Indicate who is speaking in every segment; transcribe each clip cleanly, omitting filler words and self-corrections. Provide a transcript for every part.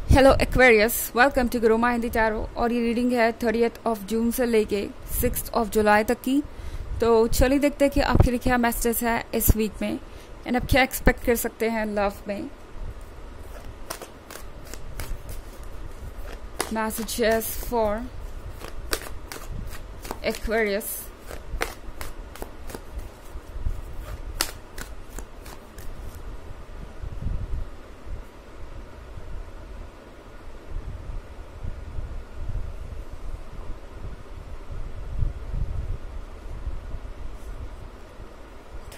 Speaker 1: Hello Aquarius, welcome to Guruma Hindi tarot. और ये reading है 30 जून से लेके 6 जुलाई तक की। तो चलिए देखते हैं कि आपके लिए क्या मैसेज है इस वीक में एंड आप क्या एक्सपेक्ट कर सकते हैं लव में। Messages for Aquarius.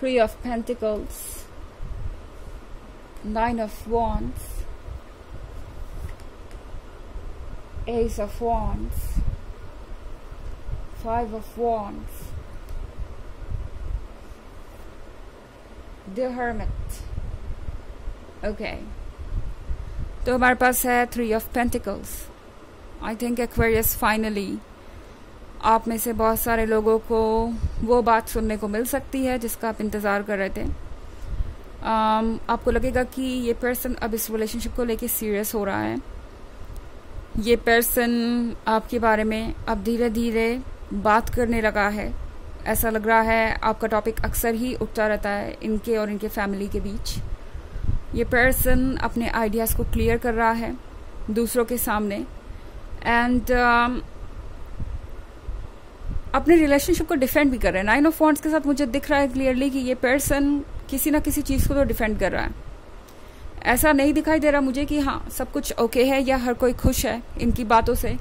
Speaker 1: Three of Pentacles, Nine of Wands, Ace of Wands, Five of Wands, The Hermit. Okay. तो हमारे पास है Three of Pentacles. I think Aquarius finally आप में से बहुत सारे लोगों को वो बात सुनने को मिल सकती है जिसका आप इंतज़ार कर रहे थे। आपको लगेगा कि ये पर्सन अब इस रिलेशनशिप को लेके सीरियस हो रहा है। ये पर्सन आपके बारे में अब धीरे धीरे बात करने लगा है। ऐसा लग रहा है आपका टॉपिक अक्सर ही उठता रहता है इनके और इनके फैमिली के बीच। ये पर्सन अपने आइडियाज़ को क्लियर कर रहा है दूसरों के सामने एंड अपने रिलेशनशिप को डिफेंड भी कर रहे हैं। नाइन ऑफ वॉन्ड्स के साथ मुझे दिख रहा है क्लियरली कि ये पर्सन किसी ना किसी चीज़ को तो डिफेंड कर रहा है। ऐसा नहीं दिखाई दे रहा मुझे कि हाँ सब कुछ ओके है या हर कोई खुश है इनकी बातों से।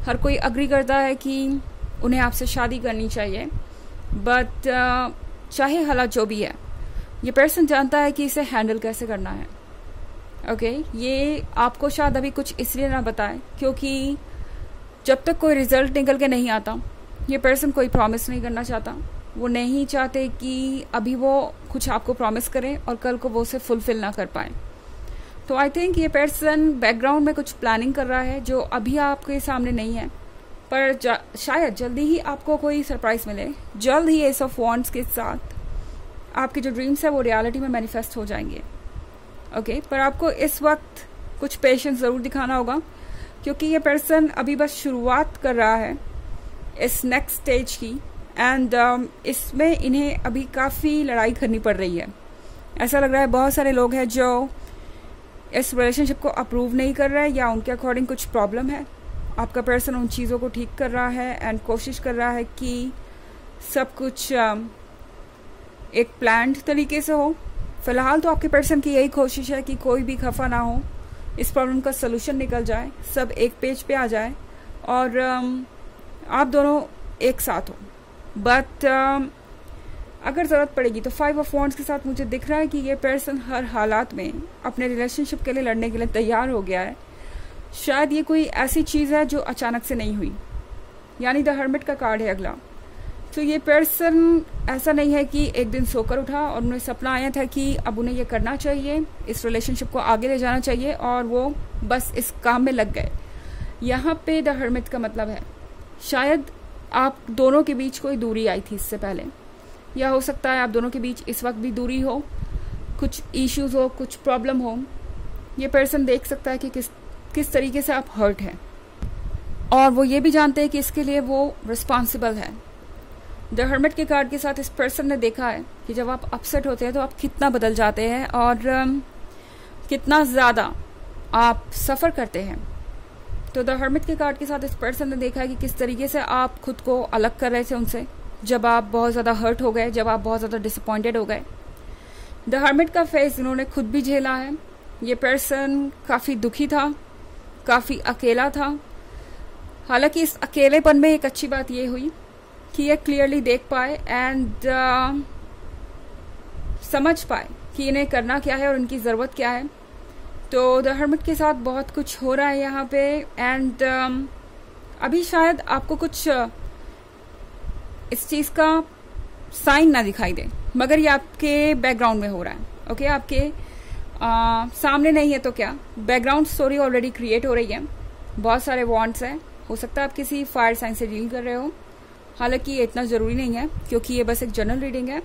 Speaker 1: हर कोई अग्री करता है कि उन्हें आपसे शादी करनी चाहिए, बट चाहे हालात जो भी है ये पर्सन जानता है कि इसे हैंडल कैसे करना है। ओके, ये आपको शायद अभी कुछ इसलिए ना बताए क्योंकि जब तक कोई रिजल्ट निकल के नहीं आता ये पर्सन कोई प्रॉमिस नहीं करना चाहता। वो नहीं चाहते कि अभी वो कुछ आपको प्रॉमिस करें और कल को वो उसे फुलफिल ना कर पाए। तो आई थिंक ये पर्सन बैकग्राउंड में कुछ प्लानिंग कर रहा है जो अभी आपके सामने नहीं है, पर शायद जल्दी ही आपको कोई सरप्राइज मिले। जल्द ही एस ऑफ वॉन्ड्स के साथ आपके जो ड्रीम्स है वो रियलिटी में मैनिफेस्ट हो जाएंगे। ओके, पर आपको इस वक्त कुछ पेशेंस ज़रूर दिखाना होगा क्योंकि ये पर्सन अभी बस शुरुआत कर रहा है इस नेक्स्ट स्टेज की एंड इसमें इन्हें अभी काफ़ी लड़ाई करनी पड़ रही है। ऐसा लग रहा है बहुत सारे लोग हैं जो इस रिलेशनशिप को अप्रूव नहीं कर रहे हैं या उनके अकॉर्डिंग कुछ प्रॉब्लम है। आपका पर्सन उन चीज़ों को ठीक कर रहा है एंड कोशिश कर रहा है कि सब कुछ एक प्लान्ड तरीके से हो। फिलहाल तो आपके पर्सन की यही कोशिश है कि कोई भी खफा ना हो, इस प्रॉब्लम का सलूशन निकल जाए, सब एक पेज पे आ जाए और आप दोनों एक साथ हो। बट अगर ज़रूरत पड़ेगी तो फाइव ऑफ वॉन्ड्स के साथ मुझे दिख रहा है कि ये पर्सन हर हालात में अपने रिलेशनशिप के लिए लड़ने के लिए तैयार हो गया है। शायद ये कोई ऐसी चीज़ है जो अचानक से नहीं हुई, यानी द हर्मिट का कार्ड है अगला। तो ये पर्सन ऐसा नहीं है कि एक दिन सोकर उठा और उन्हें सपना आया था कि अब उन्हें ये करना चाहिए, इस रिलेशनशिप को आगे ले जाना चाहिए और वो बस इस काम में लग गए। यहाँ पे द हर्मिट का मतलब है शायद आप दोनों के बीच कोई दूरी आई थी इससे पहले, या हो सकता है आप दोनों के बीच इस वक्त भी दूरी हो, कुछ इश्यूज हो, कुछ प्रॉब्लम हो। ये पर्सन देख सकता है कि किस तरीके से आप हर्ट हैं और वो ये भी जानते हैं कि इसके लिए वो रिस्पॉन्सिबल है। द हर्मिट के कार्ड के साथ इस पर्सन ने देखा है कि जब आप अपसेट होते हैं तो आप कितना बदल जाते हैं और कितना ज़्यादा आप सफ़र करते हैं। तो द हर्मिट के कार्ड के साथ इस पर्सन ने देखा है कि किस तरीके से आप खुद को अलग कर रहे थे उनसे जब आप बहुत ज़्यादा हर्ट हो गए, जब आप बहुत ज़्यादा डिसअपॉइंटेड हो गए। द हर्मिट का फेस इन्होंने खुद भी झेला है। ये पर्सन काफ़ी दुखी था, काफ़ी अकेला था। हालांकि इस अकेलेपन में एक अच्छी बात ये हुई कि ये क्लियरली देख पाए एंड समझ पाए कि इन्हें करना क्या है और इनकी ज़रूरत क्या है। तो द हर्मिट के साथ बहुत कुछ हो रहा है यहाँ पे एंड अभी शायद आपको कुछ इस चीज़ का साइन ना दिखाई दे, मगर ये आपके बैकग्राउंड में हो रहा है। ओके, आपके सामने नहीं है तो क्या, बैकग्राउंड स्टोरी ऑलरेडी क्रिएट हो रही है। बहुत सारे वॉन्ड्स हैं, हो सकता है आप किसी फायर साइन से डील कर रहे हो। हालांकि ये इतना ज़रूरी नहीं है क्योंकि ये बस एक जनरल रीडिंग है।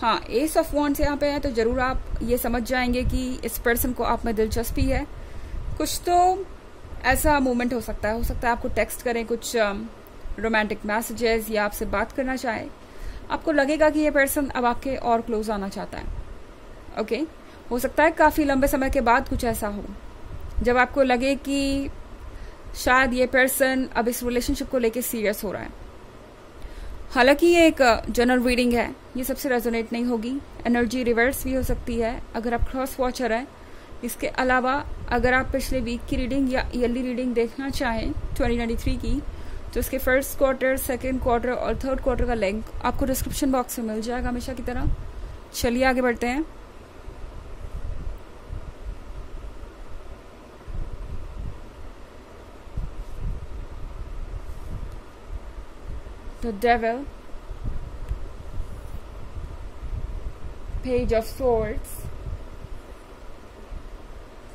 Speaker 1: हाँ, एस ऑफ वॉन्ड्स यहाँ पे है तो ज़रूर आप ये समझ जाएंगे कि इस पर्सन को आप में दिलचस्पी है, कुछ तो ऐसा मोमेंट हो सकता है आपको टेक्स्ट करें कुछ रोमांटिक मैसेजेस या आपसे बात करना चाहे, आपको लगेगा कि ये पर्सन अब आपके और क्लोज आना चाहता है। ओके, हो सकता है काफ़ी लंबे समय के बाद कुछ ऐसा हो जब आपको लगे कि शायद ये पर्सन अब इस रिलेशनशिप को लेके सीरियस हो रहा है। हालांकि ये एक जनरल रीडिंग है, ये सबसे रेजोनेट नहीं होगी। एनर्जी रिवर्स भी हो सकती है अगर आप क्रॉस वॉचर हैं। इसके अलावा अगर आप पिछले वीक की रीडिंग या ईयरली रीडिंग देखना चाहें 2023 की, तो इसके फर्स्ट क्वार्टर, सेकेंड क्वार्टर और थर्ड क्वार्टर का लिंक आपको डिस्क्रिप्शन बॉक्स में मिल जाएगा हमेशा की तरह। चलिए आगे बढ़ते हैं। The Devil, Page of Swords,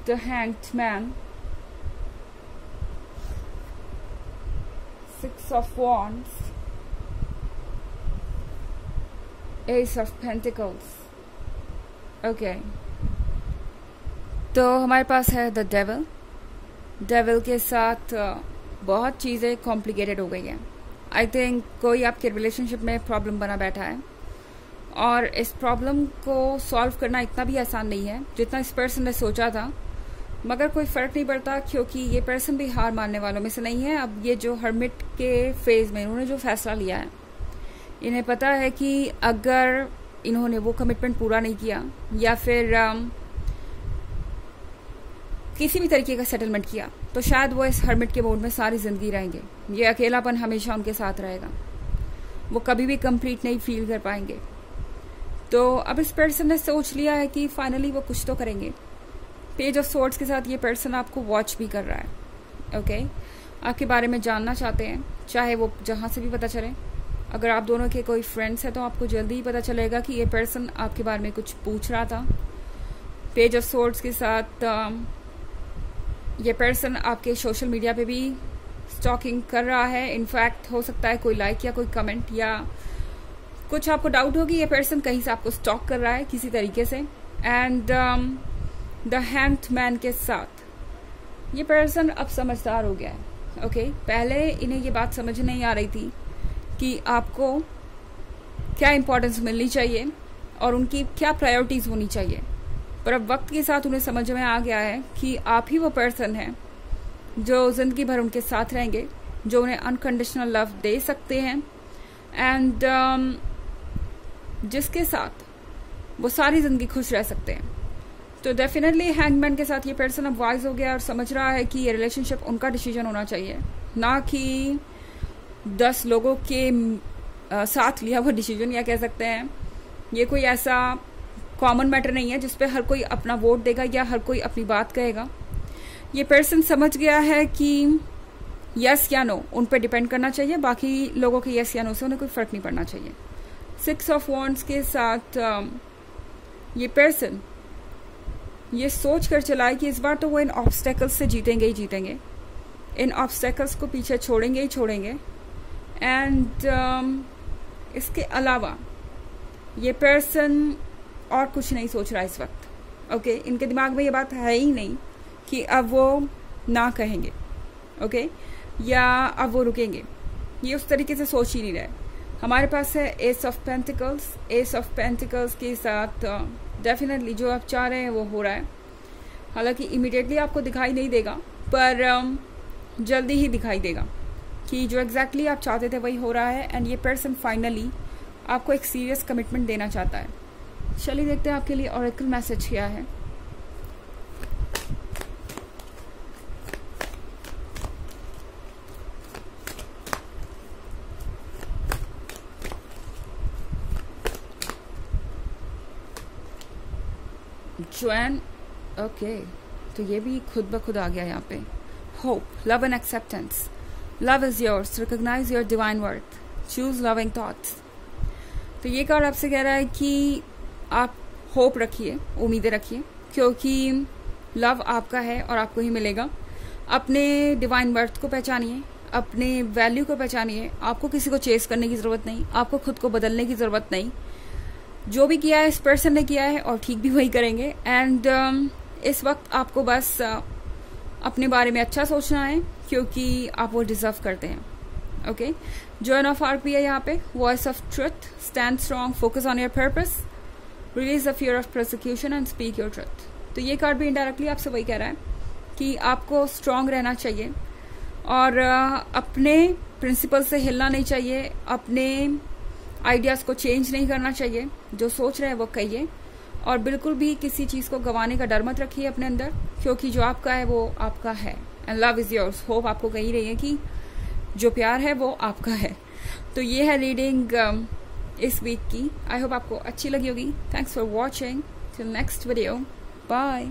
Speaker 1: The Hanged Man, Six of Wands, Ace of Pentacles. Okay, तो हमारे पास है द डेविल। डेविल के साथ बहुत चीज़ें कॉम्प्लिकेटेड हो गई हैं। आई थिंक कोई आपके रिलेशनशिप में प्रॉब्लम बना बैठा है और इस प्रॉब्लम को सॉल्व करना इतना भी आसान नहीं है जितना इस पर्सन ने सोचा था, मगर कोई फ़र्क नहीं पड़ता क्योंकि ये पर्सन भी हार मानने वालों में से नहीं है। अब ये जो हर्मिट के फेज़ में इन्होंने जो फैसला लिया है, इन्हें पता है कि अगर इन्होंने वो कमिटमेंट पूरा नहीं किया या फिर किसी भी तरीके का सेटलमेंट किया तो शायद वो इस हर्मिट के मोड में सारी जिंदगी रहेंगे। ये अकेलापन हमेशा उनके साथ रहेगा, वो कभी भी कंप्लीट नहीं फील कर पाएंगे। तो अब इस पर्सन ने सोच लिया है कि फाइनली वो कुछ तो करेंगे। पेज ऑफ सोर्ड्स के साथ ये पर्सन आपको वॉच भी कर रहा है। ओके, आपके बारे में जानना चाहते हैं, चाहे वो जहाँ से भी पता चले। अगर आप दोनों के कोई फ्रेंड्स हैं तो आपको जल्दी ही पता चलेगा कि ये पर्सन आपके बारे में कुछ पूछ रहा था। पेज ऑफ सोर्ड्स के साथ ये पर्सन आपके सोशल मीडिया पे भी स्टॉकिंग कर रहा है। इनफैक्ट हो सकता है कोई लाइक या कोई कमेंट या कुछ आपको डाउट होगी ये पर्सन कहीं से आपको स्टॉक कर रहा है किसी तरीके से। एंड द हैंग्ड मैन के साथ ये पर्सन अब समझदार हो गया है। ओके, पहले इन्हें ये बात समझ नहीं आ रही थी कि आपको क्या इम्पोर्टेंस मिलनी चाहिए और उनकी क्या प्रायोरिटीज़ होनी चाहिए, पर अब वक्त के साथ उन्हें समझ में आ गया है कि आप ही वो पर्सन हैं जो ज़िंदगी भर उनके साथ रहेंगे, जो उन्हें अनकंडीशनल लव दे सकते हैं एंड जिसके साथ वो सारी ज़िंदगी खुश रह सकते हैं। तो डेफिनेटली हैंगमैन के साथ ये पर्सन अब वाइज हो गया और समझ रहा है कि ये रिलेशनशिप उनका डिसीजन होना चाहिए, ना कि 10 लोगों के साथ लिया हुआ डिसीजन, या कह सकते हैं ये कोई ऐसा कॉमन मैटर नहीं है जिसपे हर कोई अपना वोट देगा या हर कोई अपनी बात कहेगा। ये पर्सन समझ गया है कि यस या नो उन पे डिपेंड करना चाहिए, बाकी लोगों के यस या नो से उन्हें कोई फ़र्क नहीं पड़ना चाहिए। 6 ऑफ वॉन्ड्स के साथ ये पर्सन ये सोच कर चला है कि इस बार तो वो इन ऑब्स्टेकल्स से जीतेंगे ही जीतेंगे, इन ऑब्स्टेकल्स को पीछे छोड़ेंगे ही छोड़ेंगे। एंड इसके अलावा ये पर्सन और कुछ नहीं सोच रहा इस वक्त। ओके, इनके दिमाग में ये बात है ही नहीं कि अब वो ना कहेंगे, ओके, या अब वो रुकेंगे, ये उस तरीके से सोच ही नहीं रहे। हमारे पास है S of pentacles. S of pentacles के साथ डेफिनेटली जो आप चाह रहे हैं वो हो रहा है। हालांकि इमीडिएटली आपको दिखाई नहीं देगा, पर जल्दी ही दिखाई देगा कि जो एग्जैक्टली आप चाहते थे वही हो रहा है। एंड ये पर्सन फाइनली आपको एक सीरियस कमिटमेंट देना चाहता है। चलिए देखते हैं आपके लिए ऑरेकल मैसेज क्या है। ज्वान, ओके, तो ये भी खुद ब खुद आ गया यहाँ पे। Hope, love and acceptance, love is yours, recognize your divine worth, choose loving thoughts. तो ये कार्ड आपसे कह रहा है कि आप होप रखिए, उम्मीदें रखिए, क्योंकि लव आपका है और आपको ही मिलेगा। अपने डिवाइन वर्थ को पहचानिए, अपने वैल्यू को पहचानिए। आपको किसी को चेस करने की ज़रूरत नहीं, आपको खुद को बदलने की ज़रूरत नहीं। जो भी किया है इस पर्सन ने किया है और ठीक भी वही करेंगे। एंड इस वक्त आपको बस अपने बारे में अच्छा सोचना है क्योंकि आप वो डिजर्व करते हैं। ओके, जॉइन ऑफ आरपी है यहाँ पे, voice of truth, stand strong, focus on your purpose, release the fear of prosecution and speak your truth. तो ये कार्ड भी इनडायरेक्टली आपसे वही कह रहा है कि आपको स्ट्रांग रहना चाहिए और अपने प्रिंसिपल से हिलना नहीं चाहिए, अपने आइडियाज को चेंज नहीं करना चाहिए, जो सोच रहे हैं वो कहिए और बिल्कुल भी किसी चीज को गंवाने का डर मत रखिए अपने अंदर, क्योंकि जो आपका है वो आपका है and love is yours. Hope आपको कही रही है कि जो प्यार है वो आपका है। तो ये है रीडिंग इस वीक की। आई होप आपको अच्छी लगी होगी। Thanks for watching, till next video, bye.